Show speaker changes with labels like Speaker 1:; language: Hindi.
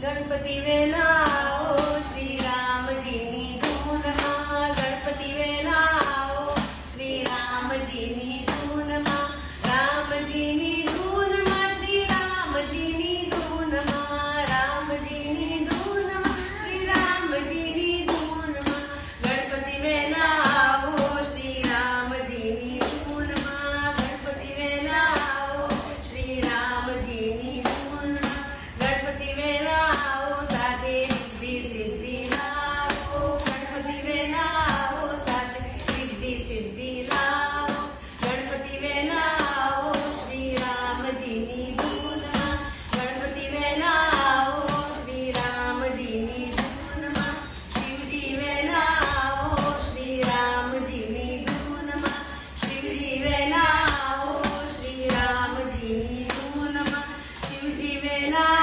Speaker 1: गणपती वेलाओ श्रीरामजीनी धूनमा गणपती वेलाओ श्रीरामजीनी धूनमा रामजीनी धूनमा श्रीरामजीनी धूनमा रामजीनी धूनमा श्रीरामजीनी धूनमा गणपती वेलाओ श्रीरामजीनी धूनमा गणपती वेलाओ श्रीरामजीनी धूनमा गणपती वेलाओ साधे रिद्धी सिद्धी लावो गणपती वेलाओ साधे रिद्धी सिद्धी लावो गणपती वेलाओ श्रीरामजीनी धूनमा गणपती वेलाओ श्रीरामजीनी धूनमा शिवजी वेलाओ श्रीरामजीनी धूनमा शिवजी वेलाओ श्रीरामजीनी धूनमा शिवजी वेलाओ